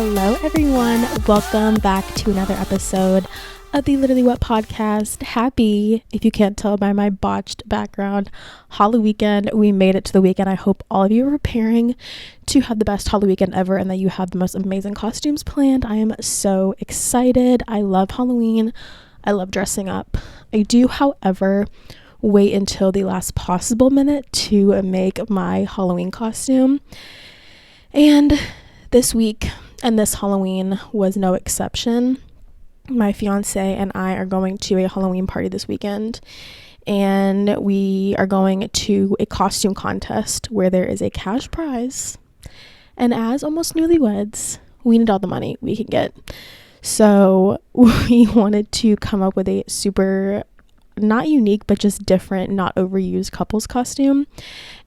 Hello everyone, welcome back to another episode of the Literally What podcast. Happy, if you can't tell by my botched background, Halloweekend. We made it to the weekend. I hope all of you are preparing to have the best Halloweekend ever and that you have the most amazing costumes planned. I am so excited. I love Halloween. I love dressing up. I do, however, wait until the last possible minute to make my Halloween costume. And this week and this Halloween was no exception. My fiance and I are going to a Halloween party this weekend, and we are going to a costume contest where there is a cash prize. And as almost newlyweds, we need all the money we can get. So we wanted to come up with a super, not unique, but just different, not overused couples costume.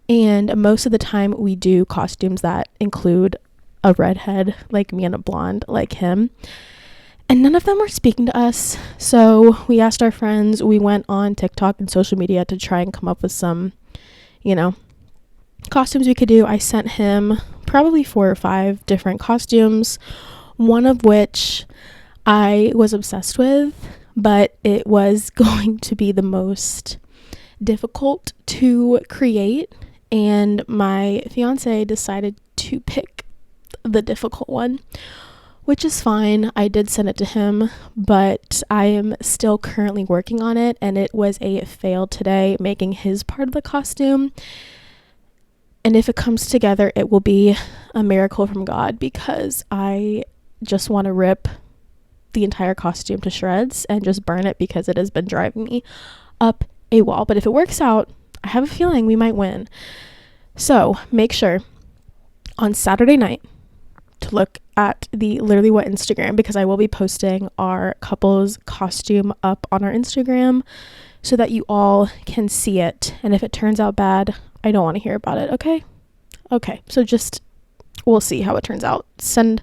And most of the time we do costumes that include a redhead like me and a blonde like him. And none of them were speaking to us. So we asked our friends, we went on TikTok and social media to try and come up with some, costumes we could do. I sent him probably 4 or 5 different costumes, one of which I was obsessed with, but it was going to be the most difficult to create. And my fiance decided to pick the difficult one, which is fine. I did send it to him, but I am still currently working on it, and it was a fail today making his part of the costume. And if it comes together, it will be a miracle from God, because I just want to rip the entire costume to shreds and just burn it, because it has been driving me up a wall. But if it works out, I have a feeling we might win. So make sure on Saturday night to look at the Literally What Instagram, because I will be posting our couple's costume up on our Instagram so that you all can see it. And if it turns out bad, I don't want to hear about it. Okay, so just we'll see how it turns out. Send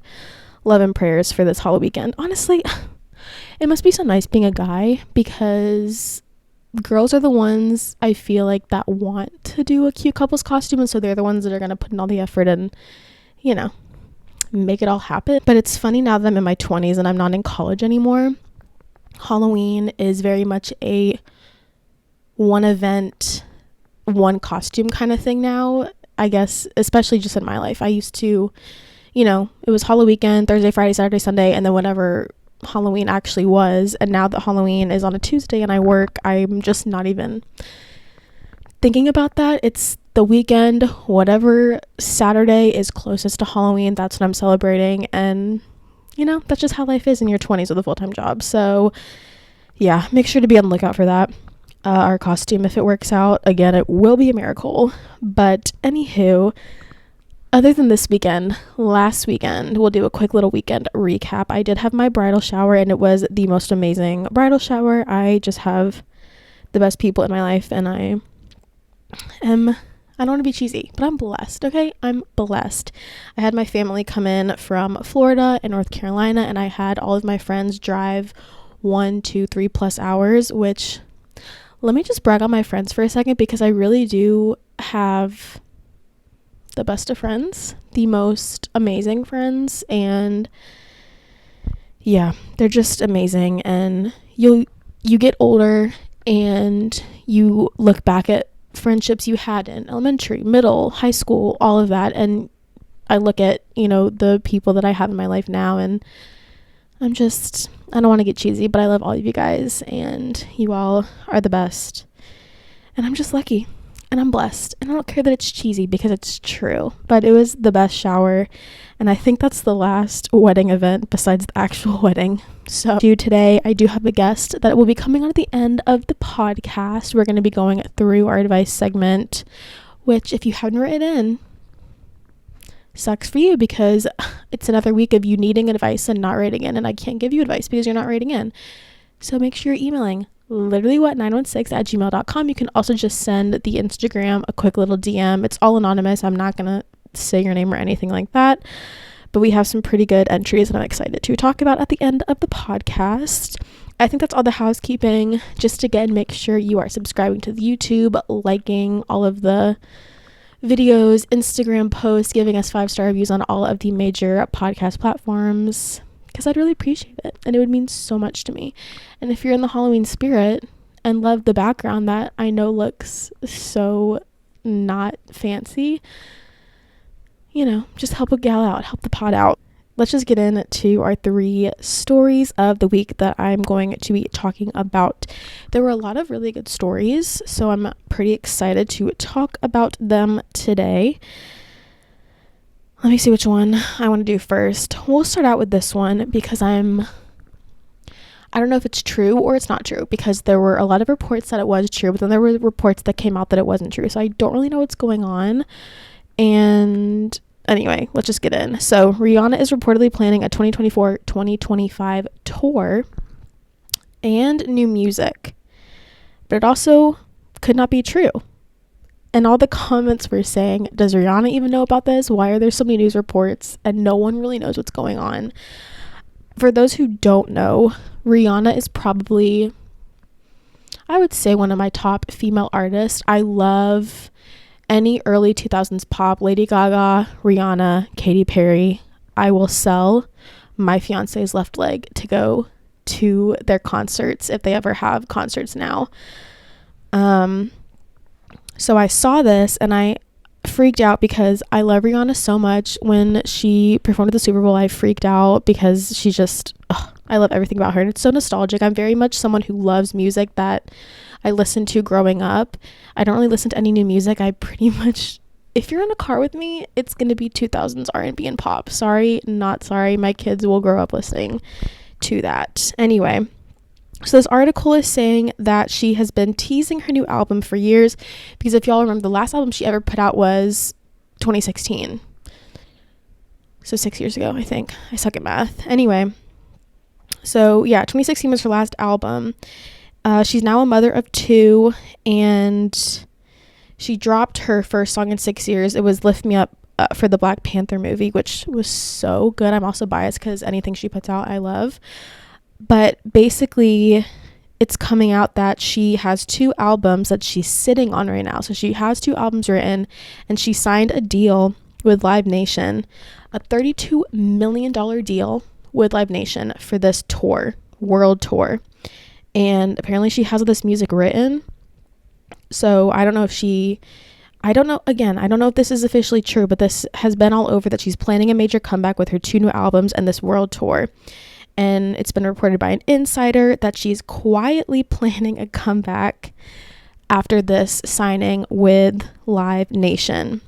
love and prayers for this Halloweekend. Honestly, it must be so nice being a guy, because girls are the ones I feel like that want to do a cute couple's costume, and so they're the ones that are going to put in all the effort and make it all happen. But it's funny, now that I'm in my 20s and I'm not in college anymore, Halloween is very much a one event, one costume kind of thing now, I guess, especially just in my life. I used to, it was Halloweekend, Thursday, Friday, Saturday, Sunday, and then whenever Halloween actually was. And now that Halloween is on a Tuesday and I work, I'm just not even thinking about that. It's the weekend, whatever Saturday is closest to Halloween, that's what I'm celebrating. And that's just how life is in your 20s with a full-time job. So yeah, make sure to be on the lookout for that. Our costume, if it works out, again, it will be a miracle. But anywho, other than this weekend, last weekend, we'll do a quick little weekend recap. I did have my bridal shower, and it was the most amazing bridal shower. I just have the best people in my life, and I don't want to be cheesy, but I'm blessed, okay? I'm blessed. I had my family come in from Florida and North Carolina, and I had all of my friends drive 1, 2, 3+ hours, which, let me just brag on my friends for a second, because I really do have the best of friends, the most amazing friends, and yeah, they're just amazing. And you get older and you look back at friendships you had in elementary, middle, high school, all of that, and I look at the people that I have in my life now, and I don't want to get cheesy, but I love all of you guys, and you all are the best, and I'm just lucky, and I'm blessed, and I don't care that it's cheesy, because it's true. But it was the best shower, and I think that's the last wedding event besides the actual wedding. So today I do have a guest that will be coming on at the end of the podcast. We're going to be going through our advice segment, which, if you haven't written in, sucks for you, because it's another week of you needing advice and not writing in, and I can't give you advice because you're not writing in. So make sure you're emailing literallywhat916@gmail.com. You can also just send the Instagram a quick little DM. It's all anonymous. I'm not gonna say your name or anything like that, but we have some pretty good entries that I'm excited to talk about at the end of the podcast. I think that's all the housekeeping. Just again, make sure you are subscribing to the YouTube, liking all of the videos, Instagram posts, giving us 5-star reviews on all of the major podcast platforms, because I'd really appreciate it and it would mean so much to me. And if you're in the Halloween spirit and love the background that I know looks so not fancy, just help a gal out, help the pod out. Let's just get into our 3 stories of the week that I'm going to be talking about. There were a lot of really good stories, so I'm pretty excited to talk about them today. Let me see which one I want to do first. We'll start out with this one because I don't know if it's true or it's not true, because there were a lot of reports that it was true, but then there were reports that came out that it wasn't true. So I don't really know what's going on. And anyway, let's just get in. So Rihanna is reportedly planning a 2024-2025 tour and new music, but it also could not be true. And all the comments were saying, does Rihanna even know about this? Why are there so many news reports and no one really knows what's going on? For those who don't know, Rihanna is probably, I would say, one of my top female artists. I love any early 2000s pop, Lady Gaga, Rihanna, Katy Perry. I will sell my fiance's left leg to go to their concerts if they ever have concerts now. So I saw this and I freaked out because I love Rihanna so much. When she performed at the Super Bowl, I freaked out because she just, I love everything about her. And it's so nostalgic. I'm very much someone who loves music that I listened to growing up. I don't really listen to any new music. I pretty much, if you're in a car with me, it's going to be 2000s R&B and pop. Sorry, not sorry. My kids will grow up listening to that. Anyway, so this article is saying that she has been teasing her new album for years, because if y'all remember, the last album she ever put out was 2016. So 6 years ago, I think. I suck at math. Anyway, so yeah, 2016 was her last album. She's now a mother of 2, and she dropped her first song in 6 years. It was Lift Me Up for the Black Panther movie, which was so good. I'm also biased because anything she puts out, I love. But basically, it's coming out that she has 2 albums that she's sitting on right now. So she has 2 albums written, and she signed a deal with Live Nation, a $32 million deal with Live Nation for this tour, world tour. And apparently she has this music written. So I don't know if this is officially true, but this has been all over that she's planning a major comeback with her 2 new albums and this world tour. And it's been reported by an insider that she's quietly planning a comeback after this signing with Live Nation.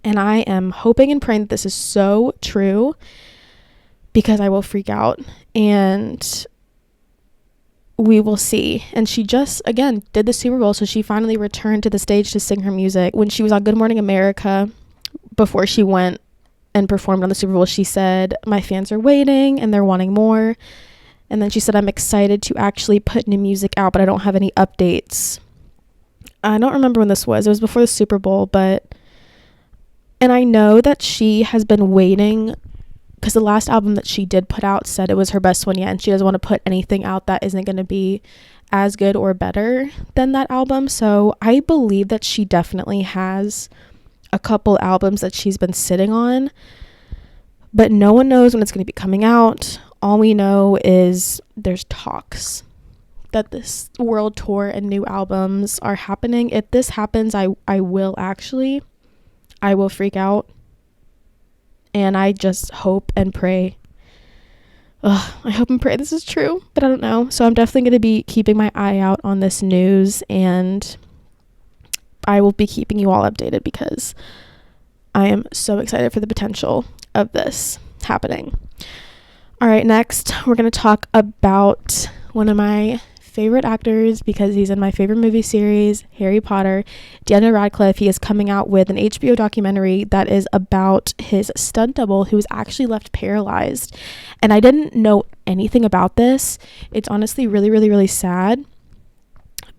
And I am hoping and praying that this is so true, because I will freak out, and we will see. And she just, again, did the Super Bowl, so she finally returned to the stage to sing her music. When she was on Good Morning America, before she went and performed on the Super Bowl, she said, my fans are waiting and they're wanting more. And then she said, I'm excited to actually put new music out, but I don't have any updates. I don't remember when this was. It was before the Super Bowl, and I know that she has been waiting, because the last album that she did put out said it was her best one yet, and she doesn't want to put anything out that isn't going to be as good or better than that album. So I believe that she definitely has a couple albums that she's been sitting on, but no one knows when it's going to be coming out. All we know is there's talks that this world tour and new albums are happening. If this happens, I will freak out, and I just hope and pray. I hope and pray this is true, but I don't know. So I'm definitely going to be keeping my eye out on this news, and I will be keeping you all updated, because I am so excited for the potential of this happening. All right, next we're going to talk about one of my favorite actors, because he's in my favorite movie series, Harry Potter. Daniel Radcliffe, he is coming out with an HBO documentary that is about his stunt double who was actually left paralyzed. And I didn't know anything about this. It's honestly really, really, really sad.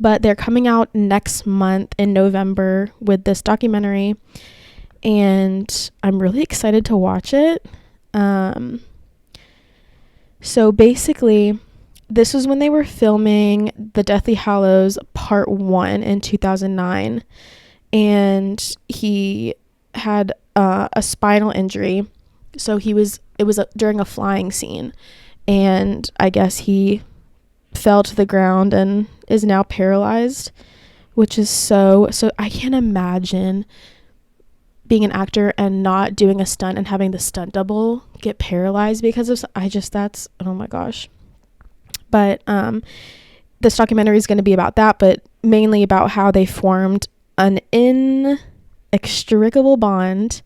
But they're coming out next month in November with this documentary, and I'm really excited to watch it. So basically, this was when they were filming The Deathly Hallows Part 1 in 2009. and he had a spinal injury. So it was during a flying scene, and I guess he fell to the ground and is now paralyzed, which is so I can't imagine being an actor and not doing a stunt and having the stunt double get paralyzed because of that's, oh my gosh. But this documentary is going to be about that, but mainly about how they formed an inextricable bond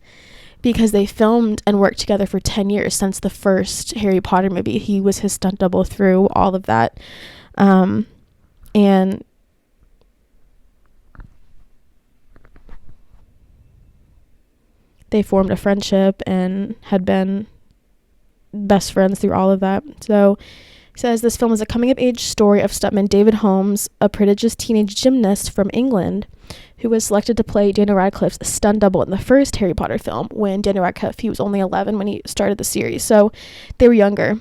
because they filmed and worked together for 10 years since the first Harry Potter movie. He was his stunt double through all of that. And they formed a friendship and had been best friends through all of that. So it says this film is a coming-of-age story of stuntman David Holmes, a prodigious teenage gymnast from England who was selected to play Daniel Radcliffe's stunt double in the first Harry Potter film when Daniel Radcliffe, he was only 11 when he started the series. So they were younger.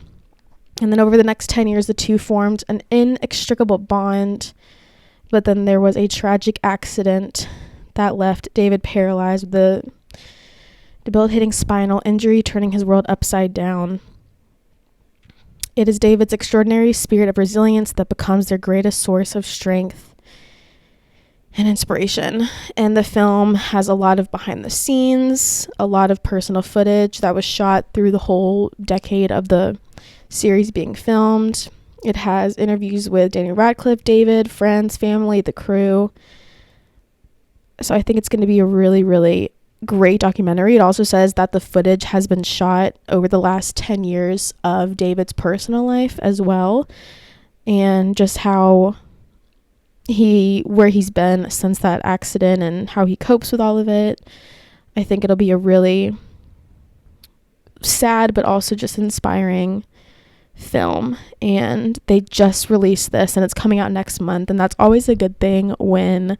And then over the next 10 years, the two formed an inextricable bond. But then there was a tragic accident that left David paralyzed with the debilitating spinal injury, turning his world upside down. It is David's extraordinary spirit of resilience that becomes their greatest source of strength and inspiration. And the film has a lot of behind the scenes, a lot of personal footage that was shot through the whole decade of the series being filmed. It has interviews with Daniel Radcliffe, David, friends, family, the crew. So I think it's going to be a really, really great documentary. It also says that the footage has been shot over the last 10 years of David's personal life as well, and just how where he's been since that accident and how he copes with all of it. I think it'll be a really sad but also just inspiring film, and they just released this and it's coming out next month, and that's always a good thing when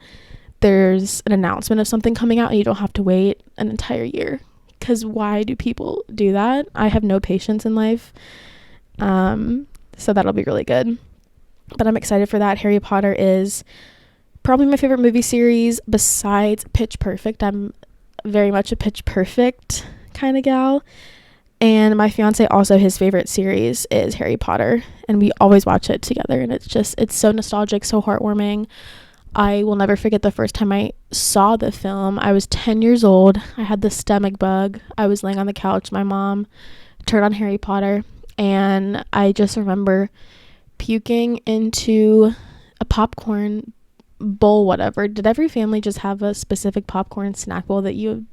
there's an announcement of something coming out and you don't have to wait an entire year, because why do people do that? I have no patience in life. So that'll be really good, but I'm excited for that. Harry Potter is probably my favorite movie series besides Pitch Perfect. I'm very much a Pitch Perfect kind of gal, and my fiance also, his favorite series is Harry Potter, and we always watch it together, and it's so nostalgic, so heartwarming. I will never forget the first time I saw the film. I was 10 years old. I had the stomach bug. I was laying on the couch. My mom turned on Harry Potter, and I just remember puking into a popcorn bowl, whatever. Did every family just have a specific popcorn snack bowl that you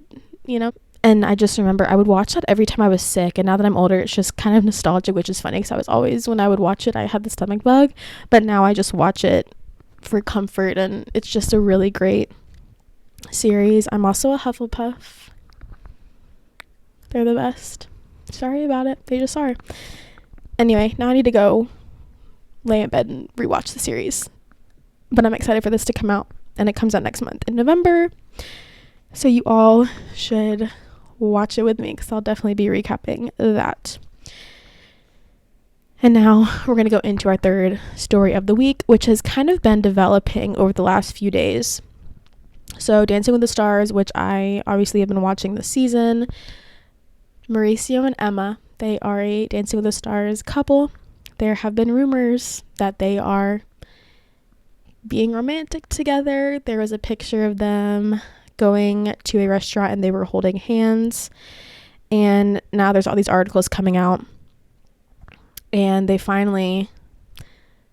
know? And I just remember I would watch that every time I was sick, and now that I'm older, it's just kind of nostalgic, which is funny because I was always, when I would watch it, I had the stomach bug, but now I just watch it for comfort, and it's just a really great series. I'm also a Hufflepuff. They're the best. Sorry about it. They just are. Anyway, now I need to go lay in bed and rewatch the series. But I'm excited for this to come out, and it comes out next month in November. So you all should watch it with me, because I'll definitely be recapping that. And now we're going to go into our third story of the week, which has kind of been developing over the last few days. So Dancing with the Stars, which I obviously have been watching this season. Mauricio and Emma, they are a Dancing with the Stars couple. There have been rumors that they are being romantic together. There was a picture of them going to a restaurant and they were holding hands. And now there's all these articles coming out. And they finally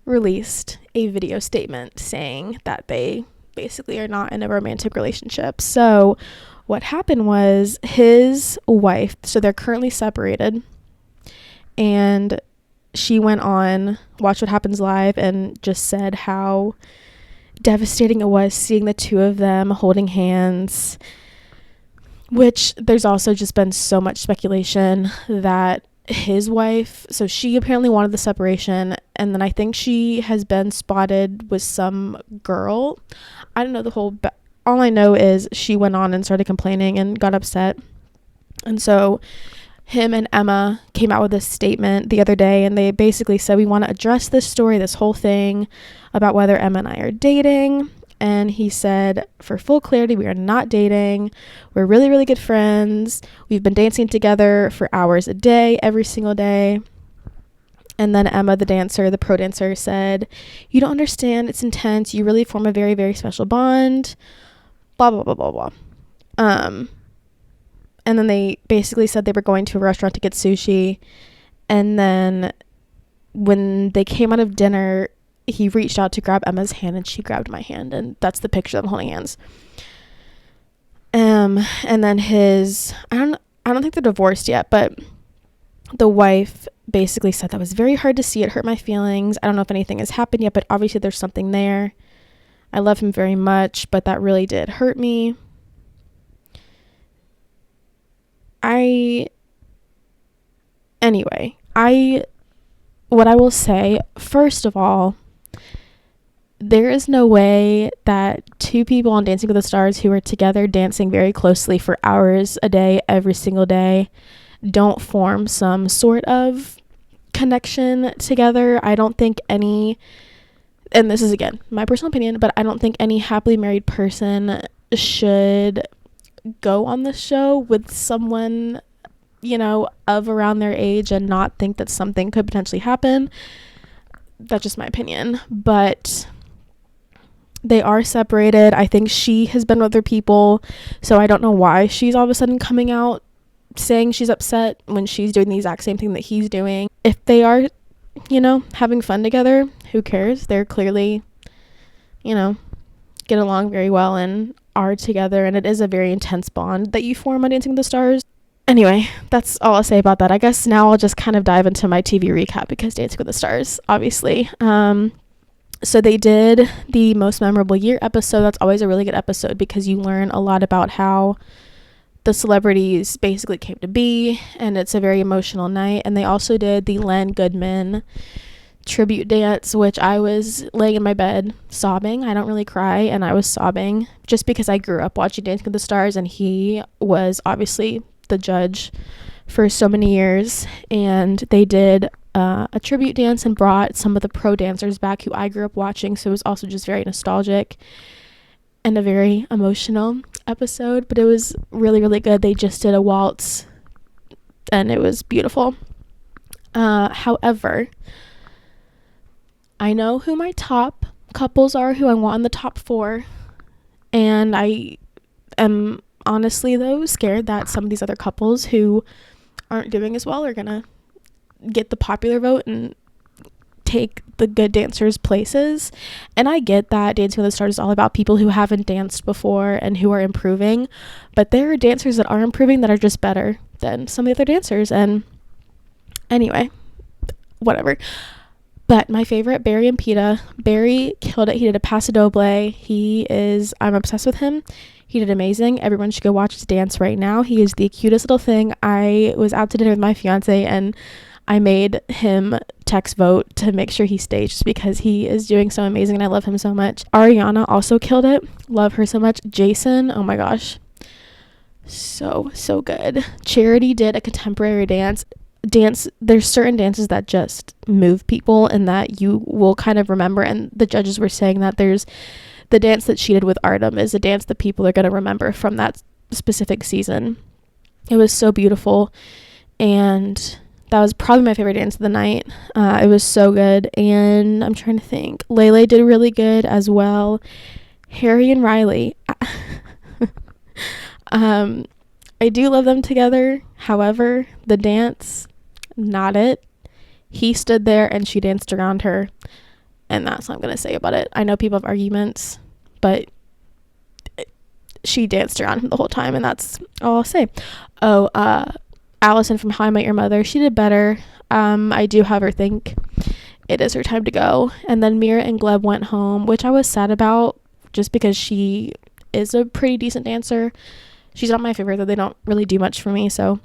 released a video statement saying that they basically are not in a romantic relationship. So what happened was his wife, so they're currently separated, and she went on Watch What Happens Live and just said how devastating it was seeing the two of them holding hands, which there's also just been so much speculation that his wife, so she apparently wanted the separation, and then I think she has been spotted with some girl. I don't know the whole all I know is she went on and started complaining and got upset, and so him and Emma came out with this statement the other day, and they basically said, we want to address this story, this whole thing about whether Emma and I are dating, and he said, for full clarity, we are not dating. We're really, really good friends. We've been dancing together for hours a day, every single day. And then Emma, the dancer, the pro dancer, said, you don't understand. It's intense. You really form a very, very special bond. Blah, blah, blah, blah, blah. And then they basically said they were going to a restaurant to get sushi. And then when they came out of dinner, he reached out to grab Emma's hand and she grabbed my hand. And that's the picture of them holding hands. And then I don't think they're divorced yet, but the wife basically said that was very hard to see. It hurt my feelings. I don't know if anything has happened yet, but obviously there's something there. I love him very much, but that really did hurt me. What I will say, first of all, there is no way that two people on Dancing with the Stars who are together dancing very closely for hours a day, every single day, don't form some sort of connection together. I don't think any, and this is again my personal opinion, but I don't think any happily married person should go on the show with someone, of around their age and not think that something could potentially happen. That's just my opinion. But they are separated. I think she has been with other people, so I don't know why she's all of a sudden coming out saying she's upset when she's doing the exact same thing that he's doing. If they are, having fun together, who cares? They're clearly, get along very well and are together, and it is a very intense bond that you form on Dancing with the Stars. Anyway, that's all I'll say about that. I guess now I'll just kind of dive into my TV recap because Dancing with the Stars, obviously. So they did the Most Memorable Year episode. That's always a really good episode because you learn a lot about how the celebrities basically came to be, and it's a very emotional night. And they also did the Len Goodman tribute dance, which I was laying in my bed sobbing. I don't really cry, and I was sobbing just because I grew up watching Dancing with the Stars, and he was obviously the judge for so many years. And they did a tribute dance and brought some of the pro dancers back who I grew up watching, so it was also just very nostalgic and a very emotional episode, but it was really, really good. They just did a waltz and it was beautiful. However, I know who my top couples are, who I want in the top 4, and I am honestly though scared that some of these other couples who aren't doing as well are gonna get the popular vote and take the good dancers' places. And I get that Dancing with the Stars is all about people who haven't danced before and who are improving, but there are dancers that are improving that are just better than some of the other dancers. And anyway, whatever. But my favorite, Barry and Peta. Barry killed it. He did a paso doble. I'm obsessed with him. He did amazing. Everyone should go watch his dance right now. He is the cutest little thing. I was out to dinner with my fiance and I made him text vote to make sure he stayed just because he is doing so amazing and I love him so much. Ariana also killed it. Love her so much. Jason, oh my gosh. So good. Charity did a contemporary dance. There's certain dances that just move people and that you will kind of remember, and the judges were saying that there's the dance that she did with Artem is a dance that people are going to remember from that specific season. It was so beautiful, and that was probably my favorite dance of the night. It was so good, and I'm trying to think. Lele did really good as well. Harry and Riley, I do love them together. However, the dance, not it. He stood there and she danced around her, and that's what I'm going to say about it. I know people have arguments, but she danced around him the whole time, and that's all I'll say. Allison from How I Met Your Mother, she did better. I do, however, think it is her time to go. And then Mira and Gleb went home, which I was sad about just because she is a pretty decent dancer. She's not my favorite, though. They don't really do much for me, so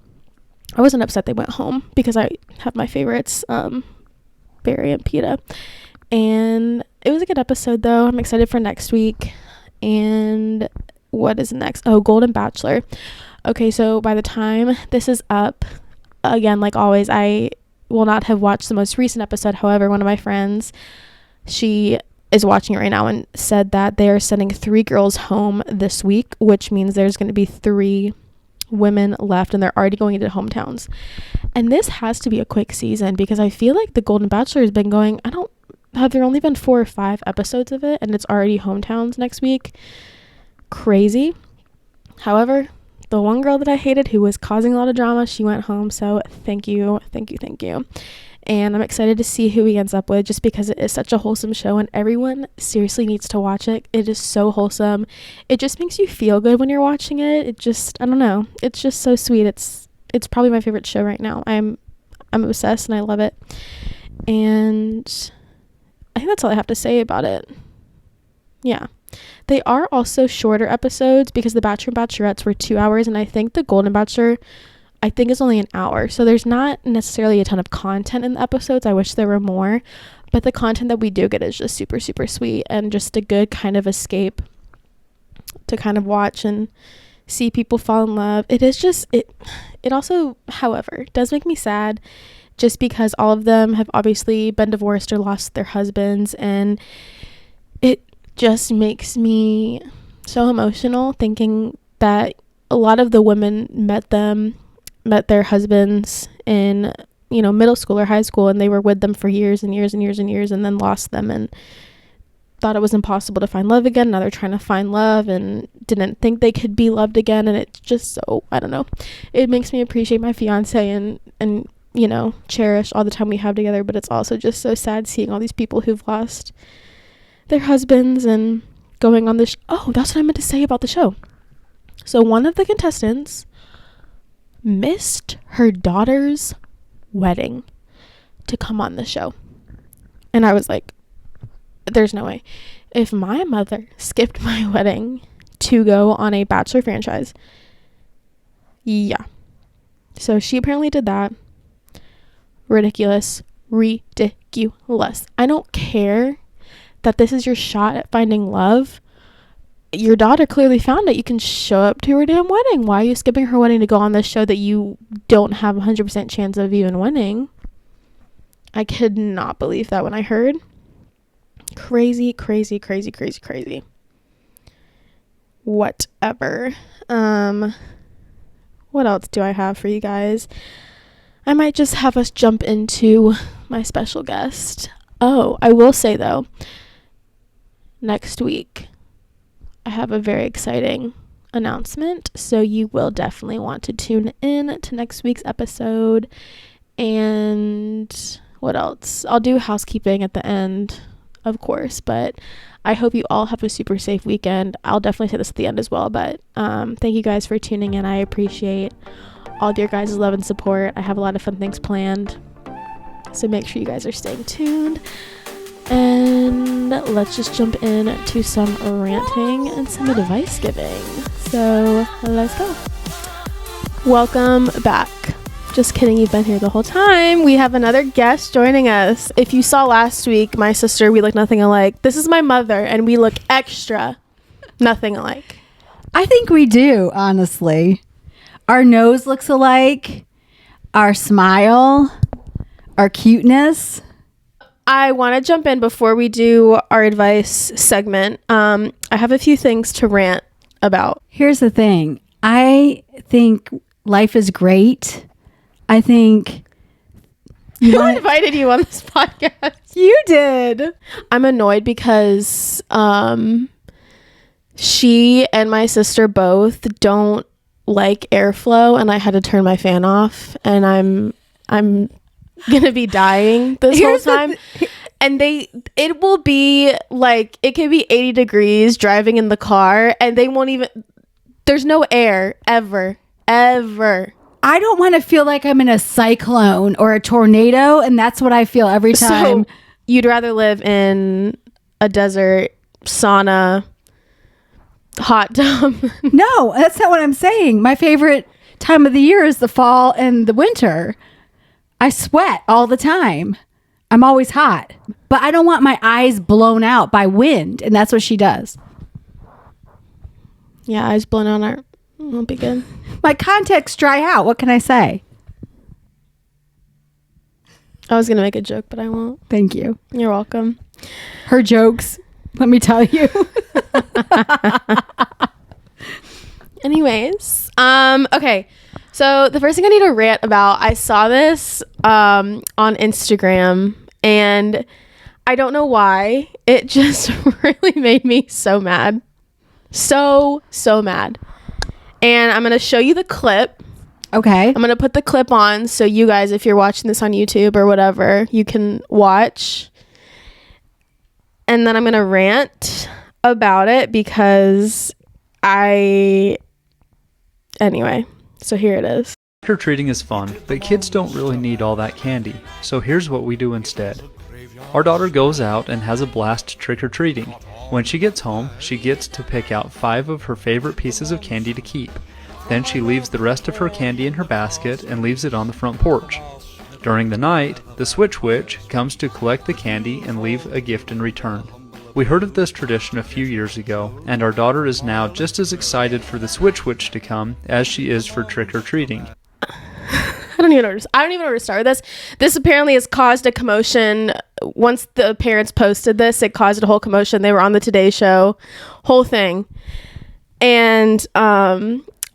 I wasn't upset they went home because I have my favorites, Barry and Peta. And it was a good episode, though. I'm excited for next week. And what is next? Oh, Golden Bachelor. Okay, so by the time this is up, again, like always, I will not have watched the most recent episode. However, one of my friends, she is watching it right now and said that they are sending 3 girls home this week, which means there's going to be 3 women left, and they're already going into hometowns. And this has to be a quick season, because I feel like the Golden Bachelor has been going, have there only been 4 or 5 episodes of it, and it's already hometowns next week? Crazy. However, the one girl that I hated, who was causing a lot of drama, she went home. So thank you. And I'm excited to see who he ends up with, just because it is such a wholesome show and everyone seriously needs to watch it. It is so wholesome. It just makes you feel good when you're watching it. It just, I don't know. It's just so sweet. It's probably my favorite show right now. I'm obsessed and I love it. And I think that's all I have to say about it. Yeah. They are also shorter episodes, because the Bachelor and Bachelorettes were 2 hours, and I think the Golden Bachelor, I think, is only an hour. So there's not necessarily a ton of content in the episodes. I wish there were more, but the content that we do get is just super, super sweet, and just a good kind of escape to kind of watch and see people fall in love. It is just, it also, however, does make me sad, just because all of them have obviously been divorced or lost their husbands, and it just makes me so emotional thinking that a lot of the women met their husbands in, middle school or high school, and they were with them for years and years and years and years, and then lost them and thought it was impossible to find love again. Now they're trying to find love and didn't think they could be loved again. And it's just so, I don't know, it makes me appreciate my fiance and cherish all the time we have together. But it's also just so sad seeing all these people who've lost their husbands and going on this. Oh, that's what I meant to say about the show. So one of the contestants missed her daughter's wedding to come on the show. And I was like, there's no way. If my mother skipped my wedding to go on a Bachelor franchise, yeah. So she apparently did that. Ridiculous. I don't care that this is your shot at finding love. Your daughter clearly found it. You can show up to her damn wedding. Why are you skipping her wedding to go on this show that you don't have 100% chance of even winning? I could not believe that when I heard. Crazy. Whatever. What else do I have for you guys? I might just have us jump into my special guest. Oh, I will say though, next week I have a very exciting announcement, so you will definitely want to tune in to next week's episode. And what else? I'll do housekeeping at the end, of course, but I hope you all have a super safe weekend. I'll definitely say this at the end as well, but thank you guys for tuning in. I appreciate all of your guys' love and support. I have a lot of fun things planned, so make sure you guys are staying tuned. And let's just jump in to some ranting and some advice giving. So let's go. Welcome back. Just kidding, you've been here the whole time. We have another guest joining us. If you saw last week, my sister, we look nothing alike. This is my mother, and we look extra nothing alike. I think we do, honestly. Our nose looks alike. Our smile. Our cuteness. I want to jump in before we do our advice segment. I have a few things to rant about. Here's the thing. I think life is great. I think... Who invited you on this podcast? You did. I'm annoyed because she and my sister both don't like airflow, and I had to turn my fan off, and I'm gonna be dying this whole time. And it will be like, it could be 80 degrees driving in the car, and they won't even, there's no air ever. I don't want to feel like I'm in a cyclone or a tornado, and that's what I feel every time. So you'd rather live in a desert, sauna, hot tub? No, that's not what I'm saying. My favorite time of the year is the fall and the winter. I sweat all the time. I'm always hot. But I don't want my eyes blown out by wind, and that's what she does. Yeah, eyes blown out won't be good. My contacts dry out. What can I say? I was going to make a joke, but I won't. Thank you. You're welcome. Her jokes, let me tell you. Anyways, okay. So the first thing I need to rant about, I saw this on Instagram, and I don't know why. It just really made me so mad. So mad. And I'm going to show you the clip. Okay. I'm going to put the clip on so you guys, if you're watching this on YouTube or whatever, you can watch. And then I'm going to rant about it because anyway, so here it is. Trick-or-treating is fun, but kids don't really need all that candy, so here's what we do instead. Our daughter goes out and has a blast trick-or-treating. When she gets home, she gets to pick out 5 of her favorite pieces of candy to keep. Then she leaves the rest of her candy in her basket and leaves it on the front porch. During the night, the Switch Witch comes to collect the candy and leave a gift in return. We heard of this tradition a few years ago, and our daughter is now just as excited for the Switch Witch to come as she is for trick-or-treating. I don't even know where to start with this. This apparently has caused a commotion. Once the parents posted this, it caused a whole commotion. They were on the Today Show, whole thing. And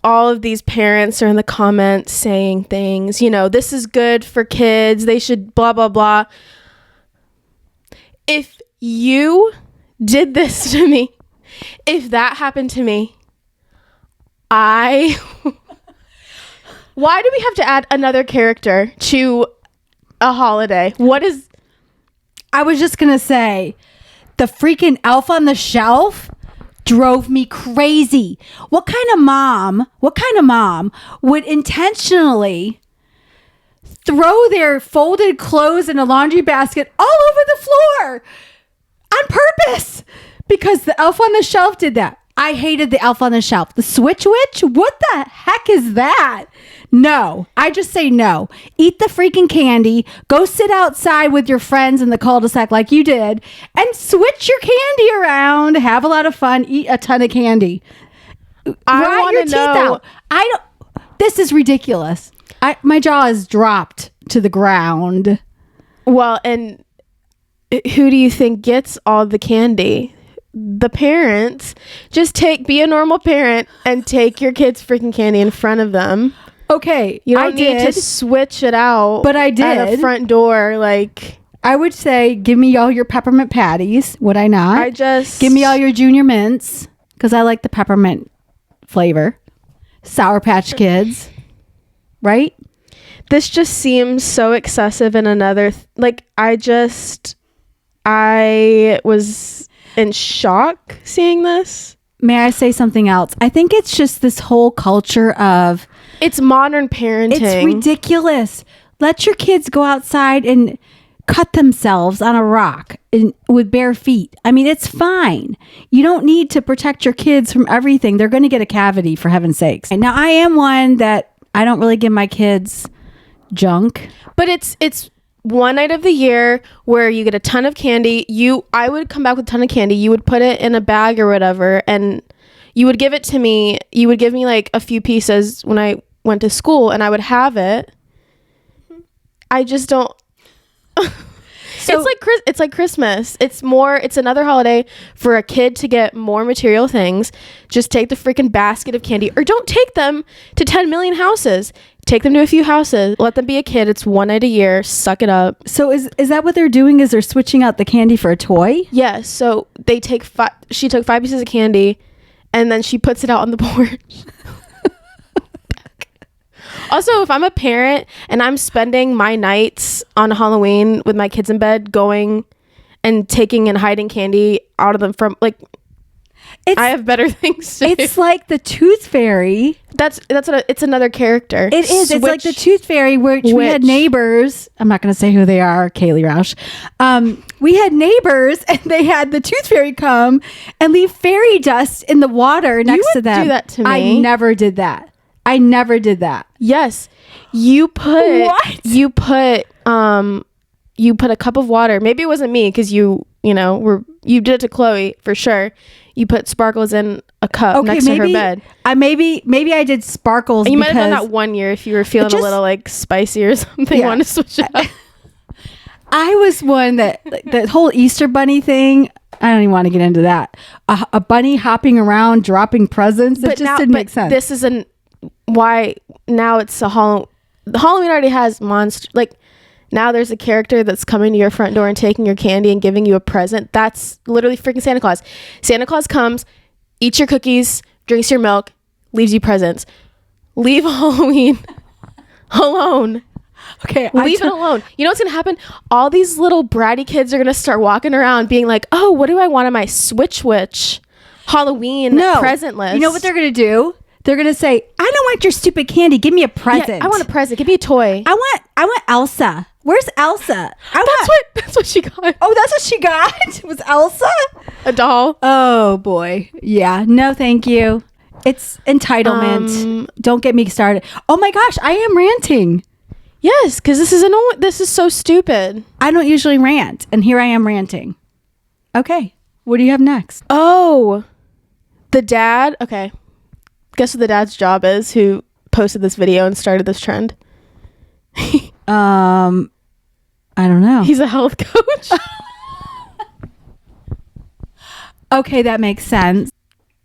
all of these parents are in the comments saying things, this is good for kids. They should blah, blah, blah. If you did this to me, if that happened to me, why do we have to add another character to a holiday? I was just going to say, the freaking Elf on the Shelf drove me crazy. What kind of mom would intentionally throw their folded clothes in a laundry basket all over the floor on purpose? Because the Elf on the Shelf did that. I hated the Elf on the Shelf. The Switch Witch? What the heck is that? No. I just say no. Eat the freaking candy. Go sit outside with your friends in the cul-de-sac like you did and switch your candy around. Have a lot of fun. Eat a ton of candy. I want to know. This is ridiculous. My jaw is dropped to the ground. Well, and who do you think gets all the candy? The parents. Just be a normal parent and take your kids' freaking candy in front of them. Okay, you don't need to switch it out. But I did at the front door. Like, I would say, give me all your peppermint patties. Would I not? Give me all your Junior Mints because I like the peppermint flavor. Sour Patch Kids, right? This just seems so excessive. And I was in shock seeing this. May I say something else? I think it's just this whole culture of... It's modern parenting. It's ridiculous. Let your kids go outside and cut themselves on a rock with bare feet. I mean, it's fine. You don't need to protect your kids from everything. They're going to get a cavity, for heaven's sakes. Now, I am one that I don't really give my kids junk. But it's one night of the year where you get a ton of candy. I would come back with a ton of candy. You would put it in a bag or whatever, and you would give it to me. You would give me like a few pieces when I went to school, and I would have I just don't. So it's like Christmas. It's another holiday for a kid to get more material things. Just take the freaking basket of candy, or don't take them to 10 million houses. Take them to a few houses. Let them be a kid. It's one night a year. Suck it up. So is that what they're doing? Is they're switching out the candy for a toy? Yes. So they take she took 5 pieces of candy, and then she puts it out on the porch. Also, if I'm a parent and I'm spending my nights on Halloween with my kids in bed, going and taking and hiding candy out of them from I have better things to do. It's like the Tooth Fairy. It's another character. It is. It's like the Tooth Fairy, which we had neighbors. I'm not going to say who they are. Kaylee Roush. We had neighbors, and they had the Tooth Fairy come and leave fairy dust in the water next to them. You would do that to me. I never did that. Yes, you put a cup of water. Maybe it wasn't me because you did it to Chloe for sure. You put sparkles in a cup next to her bed. Maybe I did sparkles. You might have done that one year if you were feeling a little like spicy or something. Yeah. Want to switch it up. I was one that the whole Easter bunny thing. I don't even want to get into that. A bunny hopping around, dropping presents. It just didn't make sense. This isn't why now it's a Halloween. Halloween already has monster. Like now there's a character that's coming to your front door and taking your candy and giving you a present. That's literally freaking Santa Claus. Santa Claus comes, eats your cookies, drinks your milk, leaves you presents. Leave Halloween alone. Okay, leave it alone. You know what's gonna happen? All these little bratty kids are gonna start walking around being like, "Oh, what do I want on my Switch Halloween present list?" You know what they're gonna do? They're gonna say, "I don't want your stupid candy. Give me a present. Yeah, I want a present. Give me a toy. I want Elsa. Where's Elsa? That's what she got. Oh, that's what she got. It was Elsa, a doll. Oh boy, yeah. No, thank you. It's entitlement. Don't get me started. Oh my gosh, I am ranting. Yes, because this is so stupid. I don't usually rant, and here I am ranting. Okay, what do you have next? Oh, the dad. Okay, guess what the dad's job is? Who posted this video and started this trend? I don't know. He's a health coach. Okay, that makes sense.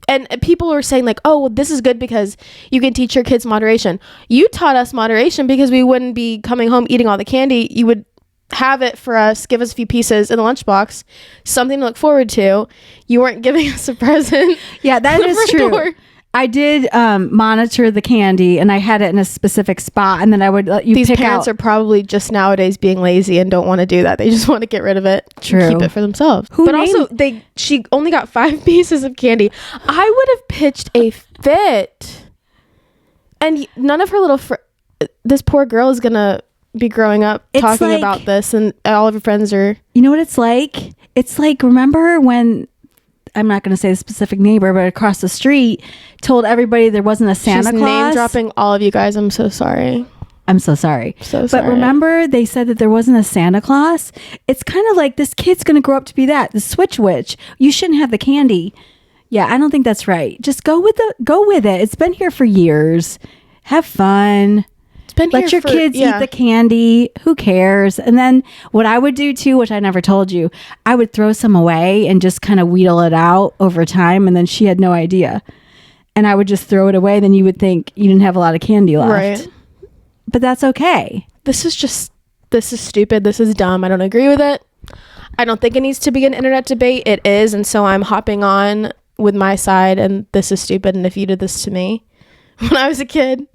And people were saying like, oh, well, this is good because you can teach your kids moderation. You taught us moderation because we wouldn't be coming home eating all the candy. You would have it for us, give us a few pieces in the lunchbox, something to look forward to. You weren't giving us a present. Yeah, that is true. Door. I did monitor the candy, and I had it in a specific spot, and then I would let you These pick parents out. are probably just nowadays being lazy and don't want to do that. They just want to get rid of it. True. And keep it for themselves. Who but named- also, she only got 5 pieces of candy. I would have pitched a fit. And none of her little this poor girl is going to be growing up It's talking like- about this, and all of her friends are... You know what it's like? It's like, remember when... I'm not going to say the specific neighbor, but across the street told everybody there wasn't a Santa She's Claus. name dropping all of you guys. I'm so sorry. I'm so sorry. So sorry. But remember they said that there wasn't a Santa Claus? It's kind of like this kid's going to grow up to be that, the Switch Witch. You shouldn't have the candy. Yeah, I don't think that's right. Just go with it. It's been here for years. Have fun. Let your kids eat the candy. Who cares? And then what I would do too, which I never told you, I would throw some away and just kind of wheedle it out over time. And then she had no idea. And I would just throw it away. Then you would think you didn't have a lot of candy left. Right. But that's okay. This is stupid. This is dumb. I don't agree with it. I don't think it needs to be an internet debate. It is. And so I'm hopping on with my side. And this is stupid. And if you did this to me when I was a kid...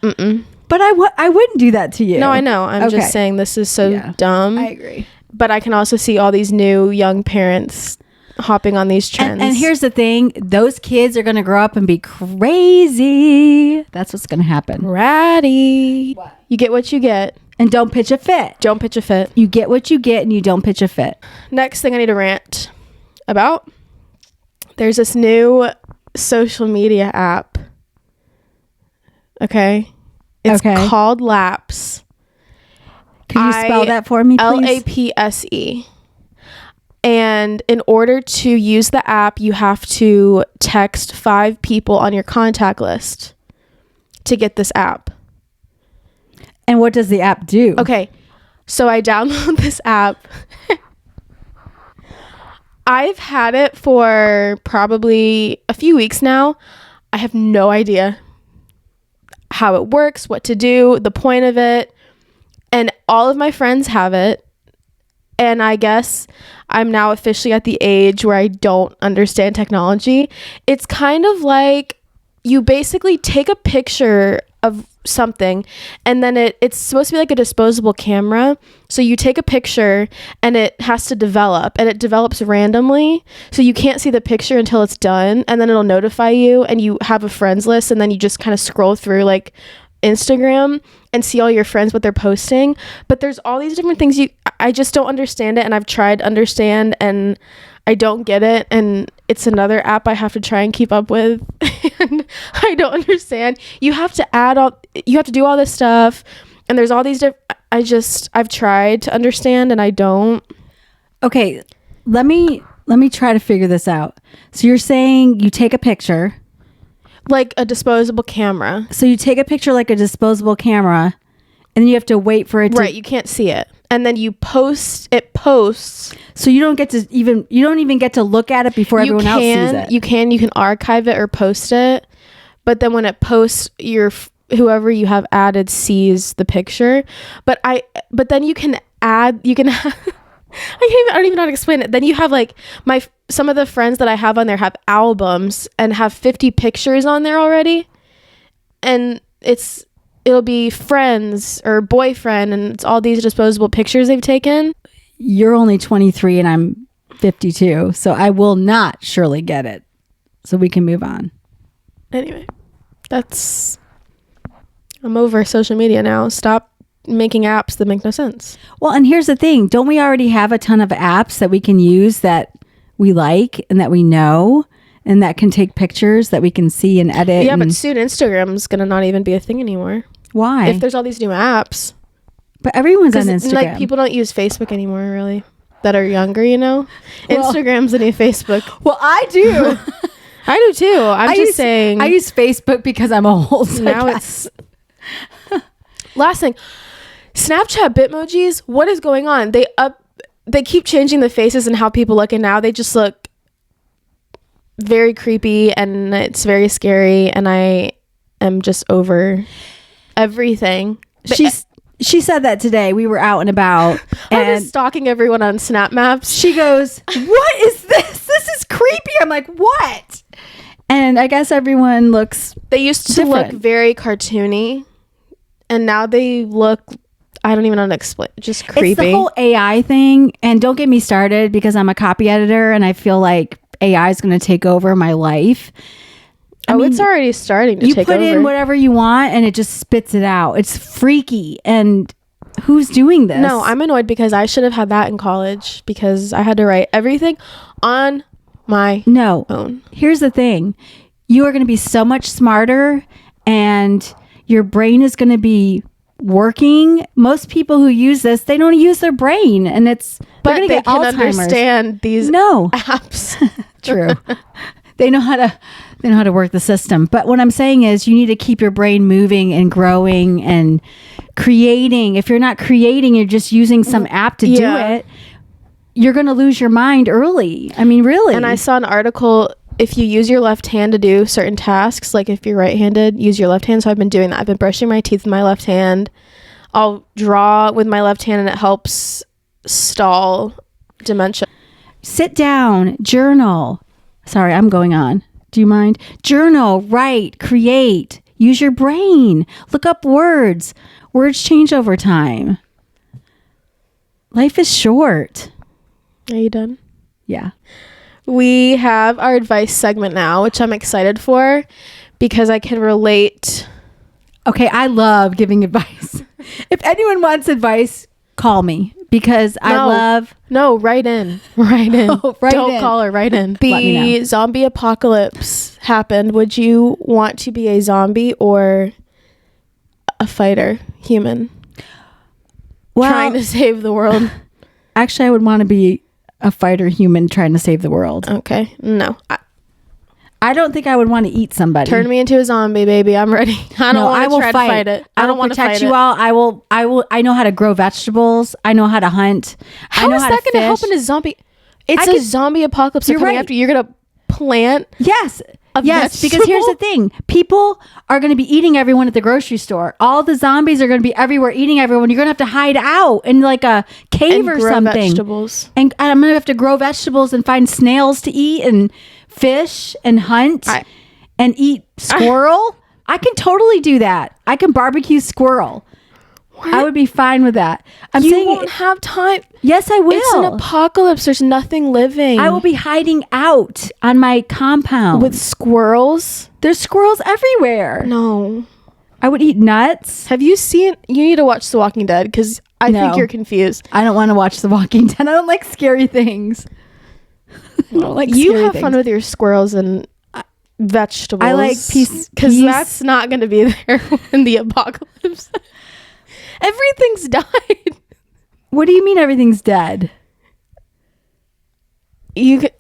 Mm-mm. But I wouldn't do that to you. No, I know. I'm just saying this is so dumb. I agree. But I can also see all these new young parents hopping on these trends. And here's the thing. Those kids are going to grow up and be crazy. That's what's going to happen. Ratty. What? You get what you get. And don't pitch a fit. Don't pitch a fit. You get what you get and you don't pitch a fit. Next thing I need to rant about. There's this new social media app. Okay. It's called Lapse. Could you spell that for me, please? LAPSE. And in order to use the app, you have to text 5 people on your contact list to get this app. And what does the app do? Okay. So I download this app. I've had it for probably a few weeks now. I have no idea how it works, what to do, the point of it. And all of my friends have it. And I guess I'm now officially at the age where I don't understand technology. It's kind of like you basically take a picture of something, and then it's supposed to be like a disposable camera. So you take a picture and it has to develop, and it develops randomly. So you can't see the picture until it's done, and then it'll notify you, and you have a friends list, and then you just kind of scroll through like Instagram and see all your friends what they're posting. But there's all these different things I just don't understand it, and I've tried to understand and I don't get it, and it's another app I have to try and keep up with. And I don't understand. You have to do all this stuff, and there's all these I've tried to understand and I don't. Okay, let me try to figure this out. So you're saying you take a picture like a disposable camera. So you take a picture like a disposable camera, and then you have to wait for it to... Right, you can't see it. and then you posts. So you don't even get to look at it before everyone else sees it. You can archive it or post it, but then when it posts, whoever you have added sees the picture. But then you can add, I don't even know how to explain it. Then you have like some of the friends that I have on there have albums and have 50 pictures on there already. And it'll be friends or boyfriend, and it's all these disposable pictures they've taken. You're only 23 and I'm 52, so I will not surely get it. So we can move on. Anyway, I'm over social media now. Stop making apps that make no sense. Well, and here's the thing. Don't we already have a ton of apps that we can use that we like and that we know and that can take pictures that we can see and edit? Yeah, but soon Instagram's going to not even be a thing anymore. Why? If there's all these new apps. But everyone's on Instagram. Like, people don't use Facebook anymore, really, that are younger, Well, Instagram's the new Facebook. Well, I do. I do too. I'm just saying. I use Facebook because I'm old. So now it's... Last thing. Snapchat Bitmojis, what is going on? They keep changing the faces and how people look, and now they just look very creepy and it's very scary, and I am just over everything. She said that today. We were out and about. I was stalking everyone on Snap Maps. She goes, "What is this? This is creepy." I'm like, "What?" And I guess everyone looks They used to different. look very cartoony, and now they look, I don't even know how to explain, just creepy. It's the whole AI thing. And don't get me started because I'm a copy editor and I feel like AI is going to take over my life. I mean, it's already starting to take over. You put in whatever you want and it just spits it out. It's freaky. And who's doing this? No, I'm annoyed because I should have had that in college because I had to write everything on my own. Here's the thing. You are going to be so much smarter and your brain is going to be working. Most people who use this, they don't use their brain, and they're going to get Alzheimer's. Understand these apps. True. They know how to work the system. But what I'm saying is you need to keep your brain moving and growing and creating. If you're not creating, you're just using some app to do it, you're going to lose your mind early. I mean, really. And I saw an article, if you use your left hand to do certain tasks, like if you're right-handed, use your left hand. So I've been doing that. I've been brushing my teeth with my left hand. I'll draw with my left hand and it helps stall dementia. Sit down, journal. Sorry, I'm going on. Do you mind? Journal, write, create. Use your brain. Look up words. Words change over time. Life is short. Are you done? Yeah. We have our advice segment now, which I'm excited for because I can relate. Okay, I love giving advice. If anyone wants advice, call me because I love... No, write in. Write in. Don't call her, write in. The zombie apocalypse happened. Would you want to be a zombie or a fighter, human, trying to save the world? Actually, I would want to be a fighter human trying to save the world. Okay. No. I don't think I would want to eat somebody. Turn me into a zombie, baby. I'm ready. I don't want to try to fight it. I don't want to protect you all. I will. I know how to grow vegetables. I know how to hunt. How is that going to help in a zombie? It's a zombie apocalypse coming after you. You're going to plant. Yes. Yes, because here's the thing. People are going to be eating everyone at the grocery store. All the zombies are going to be everywhere eating everyone. You're going to have to hide out in like a cave or something. Vegetables. And I'm going to have to grow vegetables and find snails to eat and fish and hunt and eat squirrel. I can totally do that. I can barbecue squirrel. What? I would be fine with that. You won't have time. Yes, I will. It's an apocalypse. There's nothing living. I will be hiding out on my compound. With squirrels? There's squirrels everywhere. No. I would eat nuts. Have you seen... You need to watch The Walking Dead because I think you're confused. I don't want to watch The Walking Dead. I don't like scary things. I don't like you have fun with your squirrels and vegetables. I like peace. Because that's not going to be there in the apocalypse. Everything's died. What do you mean everything's dead? You can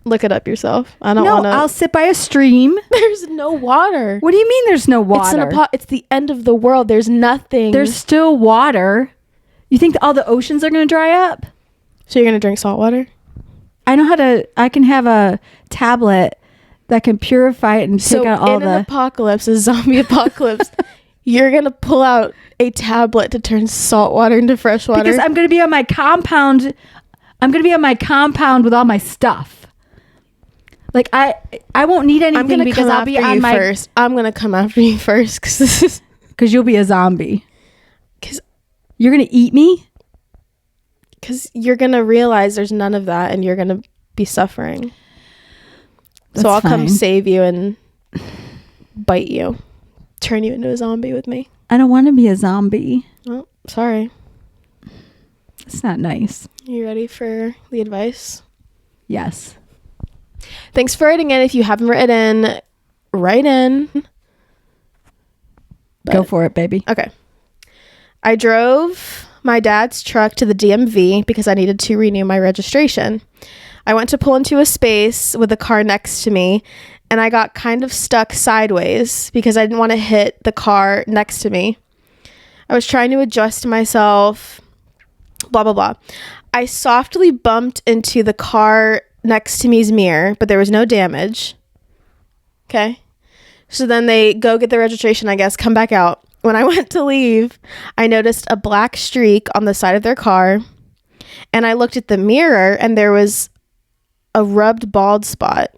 look it up yourself. I don't want to. I'll sit by a stream. There's no water. What do you mean there's no water? It's the end of the world. There's nothing. There's still water. You think all the oceans are going to dry up? So you're going to drink salt water? I can have a tablet that can purify it and take out all in an apocalypse, a zombie apocalypse, you're going to pull out a tablet to turn salt water into fresh water? Because I'm going to be on my compound. I'm going to be on my compound with all my stuff. Like I won't need anything because I'll be on my first. I'm going to come after you first because you'll be a zombie. Because you're going to eat me? Because you're going to realize there's none of that and you're going to be suffering. So I'll come save you and bite you. Turn you into a zombie with me. I don't want to be a zombie. Oh, sorry. It's not nice. You ready for the advice? Yes. Thanks for writing in. If you haven't written, write in. Go for it, baby. Okay. I drove my dad's truck to the DMV because I needed to renew my registration. I went to pull into a space with a car next to me, and I got kind of stuck sideways because I didn't want to hit the car next to me. I was trying to adjust myself, blah, blah, blah. I softly bumped into the car next to me's mirror, but there was no damage. Okay. So then they go get the registration, I guess, come back out. When I went to leave, I noticed a black streak on the side of their car, and I looked at the mirror, and there was a rubbed bald spot.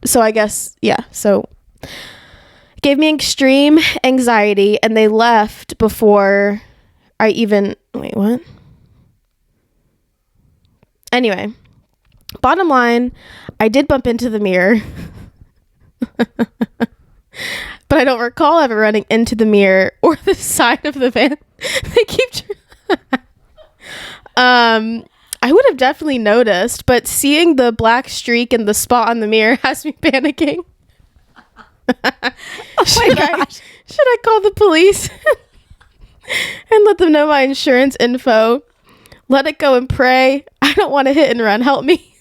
So I guess, yeah. So it gave me extreme anxiety, and they left before I even... Wait, what? Anyway, bottom line, I did bump into the mirror. But I don't recall ever running into the mirror or the side of the van. They keep... I would have definitely noticed, but seeing the black streak and the spot on the mirror has me panicking. Should I call the police and let them know my insurance info? Let it go and pray. I don't want to hit and run. Help me.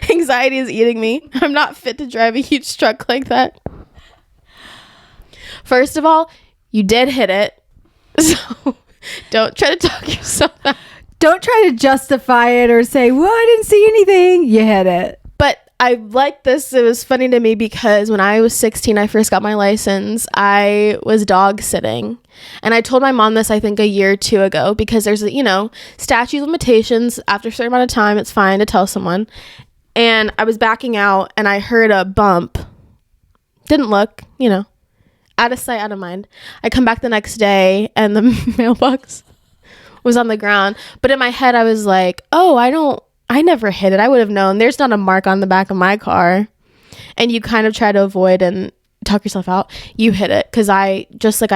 Anxiety is eating me. I'm not fit to drive a huge truck like that. First of all, you did hit it. So don't try to talk yourself out. Don't try to justify it or say, well, I didn't see anything. You hit it. But I like this. It was funny to me because when I was 16, I first got my license. I was dog sitting. And I told my mom this, I think, a year or two ago, because there's, statute of limitations. After a certain amount of time, it's fine to tell someone. And I was backing out and I heard a bump. Didn't look, out of sight, out of mind. I come back the next day and the mailbox was on the ground. But in my head, I was like, oh, I never hit it. I would have known. There's not a mark on the back of my car. And you kind of try to avoid and talk yourself out. You hit it because I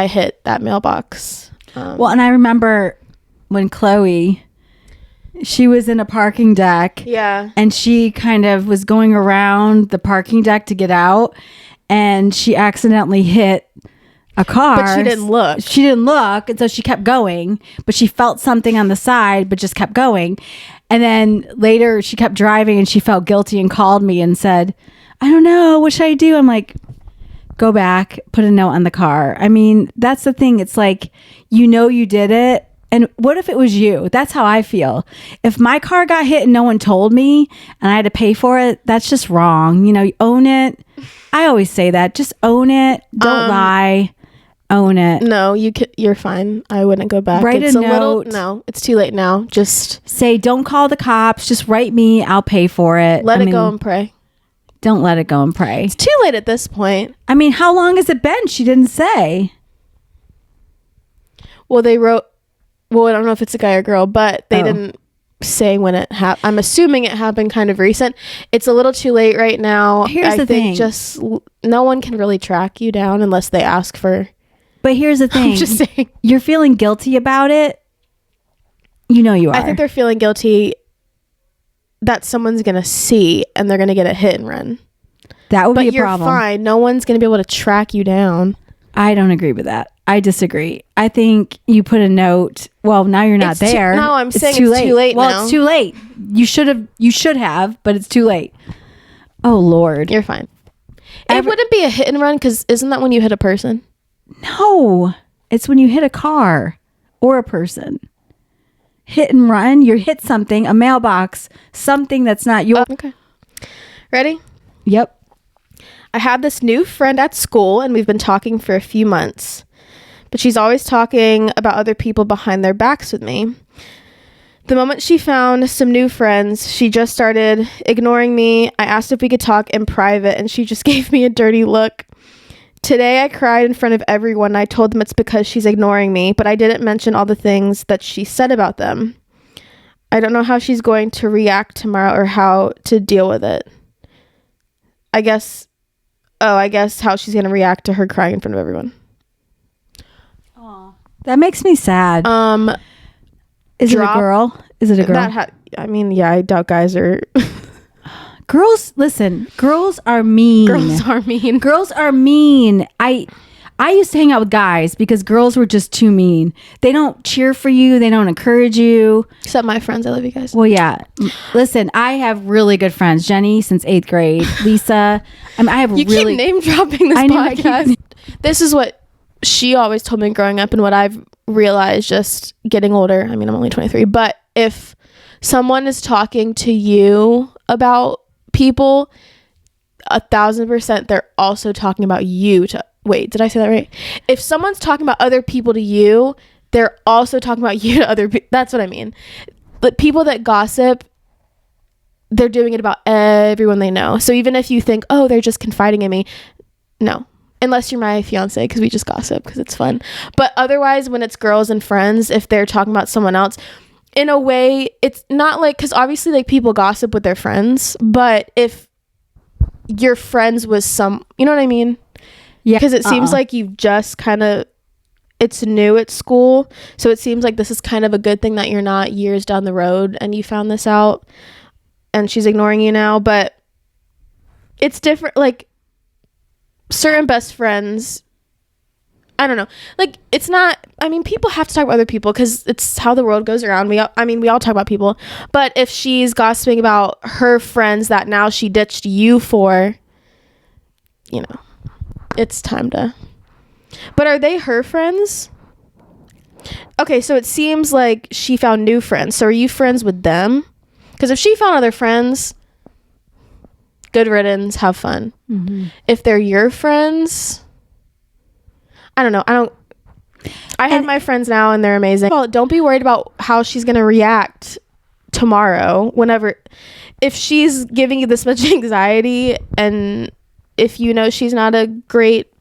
hit that mailbox. Well, and I remember when Chloe, she was in a parking deck. Yeah. And she kind of was going around the parking deck to get out. And she accidentally hit a car. But she didn't look. She didn't look. And so she kept going. But she felt something on the side, but just kept going. And then later she kept driving and she felt guilty and called me and said, I don't know. What should I do? I'm like, go back, put a note on the car. I mean, that's the thing. It's like, you did it. And what if it was you? That's how I feel. If my car got hit and no one told me and I had to pay for it, that's just wrong. You own it. I always say that. Just own it. Don't lie. Own it. No, you're fine. I wouldn't go back. Write a note. No, it's too late now. Just say, don't call the cops. Just write me. I'll pay for it. Let it go and pray. Don't let it go and pray. It's too late at this point. I mean, how long has it been? She didn't say. Well, they wrote... Well, I don't know if it's a guy or girl, but they didn't say when it happened. I'm assuming it happened kind of recent. It's a little too late right now. Here's the thing. Just no one can really track you down unless they ask for... But here's the thing. I'm just saying. You're feeling guilty about it. You are. I think they're feeling guilty that someone's going to see and they're going to get a hit and run. That would be a problem. But you're fine. No one's going to be able to track you down. I don't agree with that. I disagree. I think you put a note. Well, now you're not there. No, I'm saying it's too late well, now. It's too late. You should have, but it's too late. Oh, Lord. You're fine. It wouldn't be a hit and run because isn't that when you hit a person? No. It's when you hit a car or a person. Hit and run. You hit something, a mailbox, something that's not your. Okay. Ready? Yep. I had this new friend at school and we've been talking for a few months, but she's always talking about other people behind their backs with me. The moment she found some new friends, she just started ignoring me. I asked if we could talk in private and she just gave me a dirty look. Today I cried in front of everyone. I told them it's because she's ignoring me, but I didn't mention all the things that she said about them. I don't know how she's going to react tomorrow or how to deal with it. I guess how she's going to react to her crying in front of everyone. That makes me sad. Is it a girl? Is it a girl? I doubt guys are... Girls, listen, girls are mean. Girls are mean. Girls are mean. I used to hang out with guys because girls were just too mean. They don't cheer for you. They don't encourage you. Except my friends. I love you guys. Well, yeah. Listen, I have really good friends. Jenny since 8th grade. Lisa. I have you keep name dropping this podcast. This is what she always told me growing up and what I've realized just getting older. I mean, I'm only 23. But if someone is talking to you about people, 1,000% they're also talking about you to... Wait, did I say that right? If someone's talking about other people to you, they're also talking about you to other people. That's what I mean. But people that gossip, they're doing it about everyone they know. So even if you think, oh, they're just confiding in me, no. Unless you're my fiance, because we just gossip because it's fun. But otherwise, when it's girls and friends, if they're talking about someone else, in a way, it's not like... Because obviously, like, people gossip with their friends. But if your friends was some... You know what I mean? Yeah, because it seems like you've just kind of, it's new at school. So it seems like this is kind of a good thing that you're not years down the road and you found this out and she's ignoring you now. But it's different. Like certain best friends, I don't know. Like it's not, I mean, people have to talk about other people because it's how the world goes around. We all talk about people. But if she's gossiping about her friends that now she ditched you for, you know. It's time to... But are they her friends? Okay, so it seems like she found new friends. So are you friends with them? Because if she found other friends, good riddance, have fun. Mm-hmm. If they're your friends, I don't know. I have my friends now and they're amazing. Well, don't be worried about how she's going to react tomorrow. If she's giving you this much anxiety and... If you know she's not a great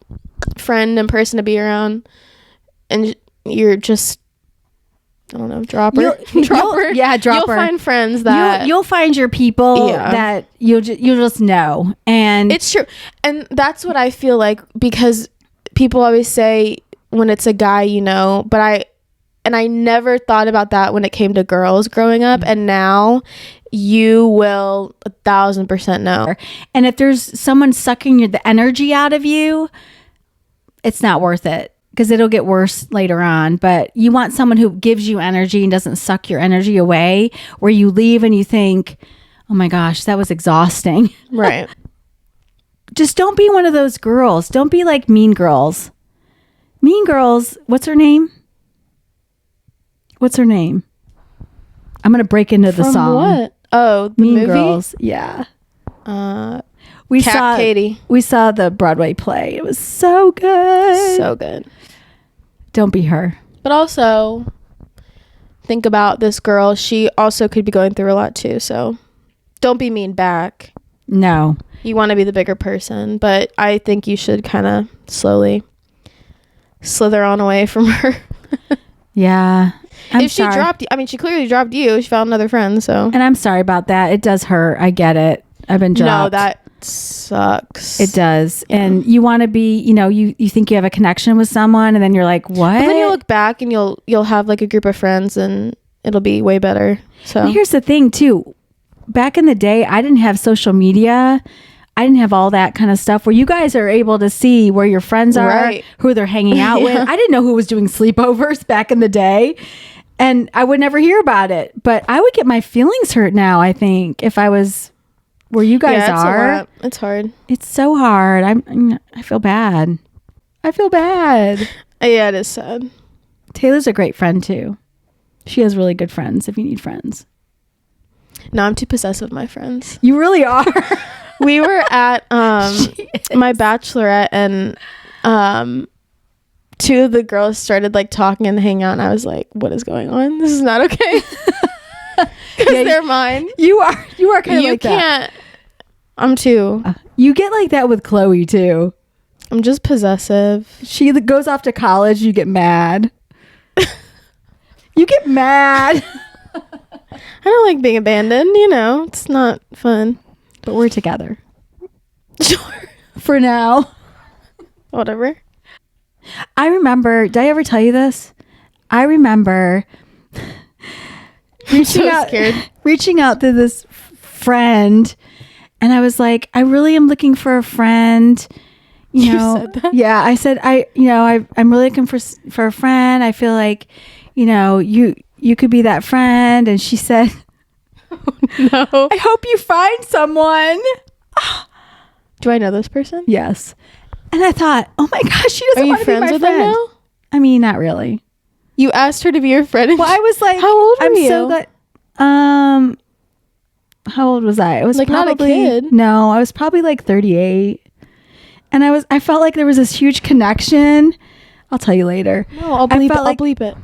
friend and person to be around and you're just, I don't know, drop her. Drop her. You'll find friends that... You'll find your people that you'll just know. And it's true. And that's what I feel like because people always say when it's a guy, you know, but I never thought about that when it came to girls growing up. And now... You will 1,000% know. And if there's someone sucking the energy out of you, it's not worth it because it'll get worse later on. But you want someone who gives you energy and doesn't suck your energy away, where you leave and you think, oh my gosh, that was exhausting. Right. Just don't be one of those girls. Don't be like Mean Girls. Mean Girls, what's her name? What's her name? I'm going to break into the song. What? Oh, the Mean movie? Girls. Yeah. We saw Katie. We saw the Broadway play. It was so good. So good. Don't be her. But also, think about this girl. She also could be going through a lot too. So don't be mean back. No. You want to be the bigger person. But I think you should kind of slowly slither on away from her. Yeah. She dropped you, I mean, she clearly dropped you. She found another friend, so. And I'm sorry about that. It does hurt. I get it. I've been dropped. No, that sucks. It does. Yeah. And you want to be, you know, you think you have a connection with someone and then you're like, what? But then you look back and you'll have like a group of friends and it'll be way better. So and here's the thing too. Back in the day, I didn't have social media. I didn't have all that kind of stuff where you guys are able to see where your friends are, right. Who they're hanging out with. I didn't know who was doing sleepovers back in the day. And I would never hear about it. But I would get my feelings hurt now, I think, if I was where you guys are. It's hard. It's so hard. I feel bad. I feel bad. Yeah, it is sad. Taylor's a great friend too. She has really good friends if you need friends. No, I'm too possessive with my friends. You really are. We were at my bachelorette, and two of the girls started like talking and hanging out, and I was like, what is going on? This is not okay. Because they're mine. You are kind of You like can't. I'm too. You get like that with Chloe too. I'm just possessive. She goes off to college, you get mad. You get mad. I don't like being abandoned, it's not fun. But we're together. Sure. For now. Whatever. I remember, did I ever tell you this? I remember reaching out to this friend, and I was like, I really am looking for a friend. You know, said that? Yeah, I said, I'm really looking for a friend. I feel like, you could be that friend. And she said, No. I hope you find someone. Do I know this person? Yes. And I thought, oh my gosh, she doesn't Are you want to be friends my with friend. them now? I mean, not really. You asked her to be your friend. Well, I was like, how old were I'm you? so glad. How old was I? I was like probably, not a kid. No, I was probably like 38. And I felt like there was this huge connection. I'll tell you later. No, I'll bleep it. I'll bleep it.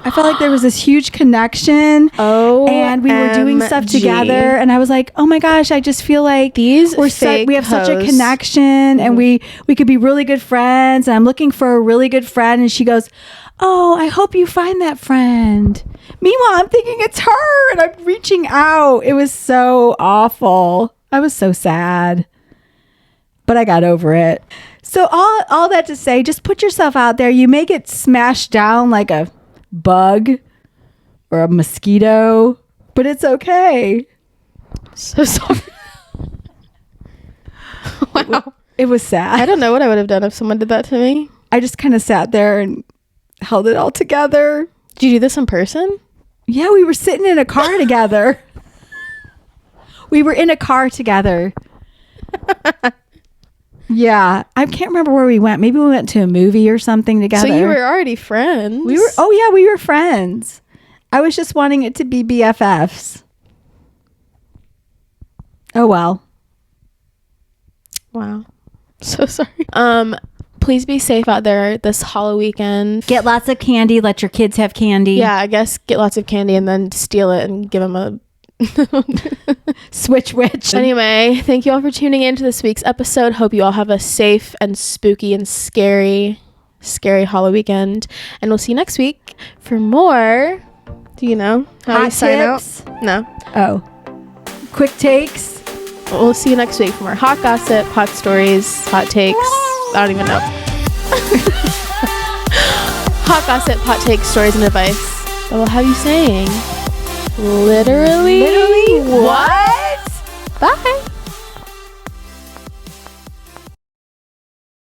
I felt like there was this huge connection. Oh, and we were doing stuff together, and I was like, "Oh my gosh, I just feel like we have such a connection, and we could be really good friends. And I'm looking for a really good friend." And she goes, "Oh, I hope you find that friend." Meanwhile, I'm thinking it's her, and I'm reaching out. It was so awful. I was so sad, but I got over it. So all that to say, just put yourself out there. You may get smashed down like a bug or a mosquito, but it's okay. So sorry. Wow. It was sad. I don't know what I would have done if someone did that to me. I just kind of sat there and held it all together. Did you do this in person? Yeah, we were sitting in a car together. We were in a car together. Yeah, I can't remember where we went. Maybe we went to a movie or something together. So you were already friends. We were friends. I was just wanting it to be BFFs. Oh well. Wow. So sorry. Please be safe out there this Halloweekend. Get lots of candy. Let your kids have candy. Yeah, I guess get lots of candy and then steal it and give them a switch witch. Anyway, thank you all for tuning in to this week's episode. Hope you all have a safe and spooky and scary Halloweekend. And we'll see you next week for more. Do you know how we sign out? No. Oh. Quick takes. We'll see you next week for more hot gossip, hot stories, hot takes. I don't even know. Hot gossip, hot takes, stories, and advice that will have you saying, literally what? Bye.